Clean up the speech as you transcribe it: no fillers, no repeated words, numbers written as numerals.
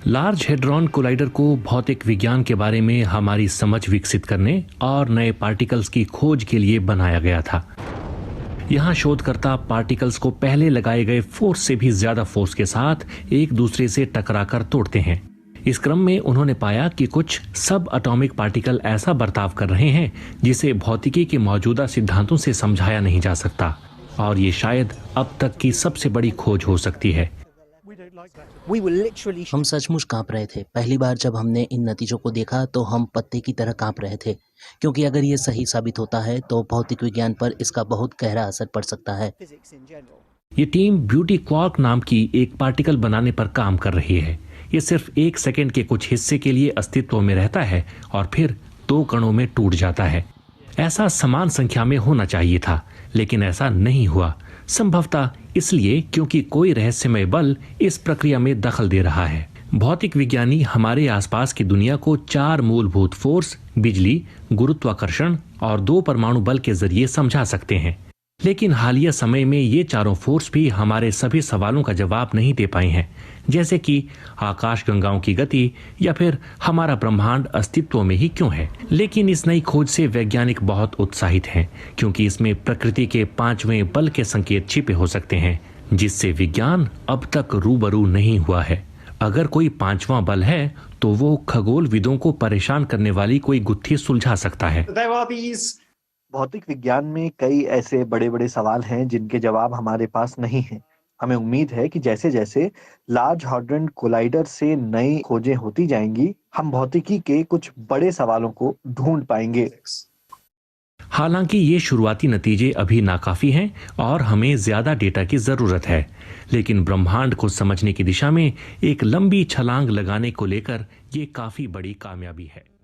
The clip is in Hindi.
लार्ज हेड्रॉन कोलाइडर को भौतिक विज्ञान के बारे में हमारी समझ विकसित करने और नए पार्टिकल्स की खोज के लिए बनाया गया था। यहाँ शोधकर्ता पार्टिकल्स को पहले लगाए गए फोर्स से भी ज्यादा फोर्स के साथ एक दूसरे से टकराकर तोड़ते हैं। इस क्रम में उन्होंने पाया कि कुछ सब एटॉमिक पार्टिकल ऐसा बर्ताव कर रहे हैं जिसे भौतिकी के मौजूदा सिद्धांतों से समझाया नहीं जा सकता, और ये शायद अब तक की सबसे बड़ी खोज हो सकती है। हम सचमुच कांप रहे थे। पहली बार जब हमने इन नतीजों को देखा तो हम पत्ते की तरह कांप रहे थे, क्योंकि अगर ये सही साबित होता है तो भौतिक विज्ञान पर इसका बहुत गहरा असर पड़ सकता है। ये टीम ब्यूटी क्वार्क नाम की एक पार्टिकल बनाने पर काम कर रही है। ये सिर्फ 1 सेकेंड के कुछ हिस्से के लिए अस्तित्व में रहता है और फिर 2 कणों में टूट जाता है। ऐसा समान संख्या में होना चाहिए था, लेकिन ऐसा नहीं हुआ। संभवतः इसलिए क्योंकि कोई रहस्यमय बल इस प्रक्रिया में दखल दे रहा है। भौतिक विज्ञानी हमारे आसपास की दुनिया को 4 मूलभूत फोर्स, बिजली, गुरुत्वाकर्षण और 2 परमाणु बल के जरिए समझा सकते हैं, लेकिन हालिया समय में ये चारों फोर्स भी हमारे सभी सवालों का जवाब नहीं दे पाए हैं, जैसे कि आकाशगंगाओं की गति या फिर हमारा ब्रह्मांड अस्तित्व में ही क्यों है। लेकिन इस नई खोज से वैज्ञानिक बहुत उत्साहित हैं, क्योंकि इसमें प्रकृति के 5वें बल के संकेत छिपे हो सकते हैं, जिससे विज्ञान अब तक रूबरू नहीं हुआ है। अगर कोई 5वां बल है तो वो खगोलविदों को परेशान करने वाली कोई गुत्थी सुलझा सकता है। भौतिक विज्ञान में कई ऐसे बड़े बड़े सवाल हैं जिनके जवाब हमारे पास नहीं हैं। हमें उम्मीद है कि जैसे जैसे लार्ज हैड्रॉन कोलाइडर से नई खोजें होती जाएंगी, हम भौतिकी के कुछ बड़े सवालों को ढूंढ पाएंगे। हालांकि ये शुरुआती नतीजे अभी नाकाफी हैं और हमें ज्यादा डेटा की जरूरत है, लेकिन ब्रह्मांड को समझने की दिशा में एक लंबी छलांग लगाने को लेकर ये काफी बड़ी कामयाबी है।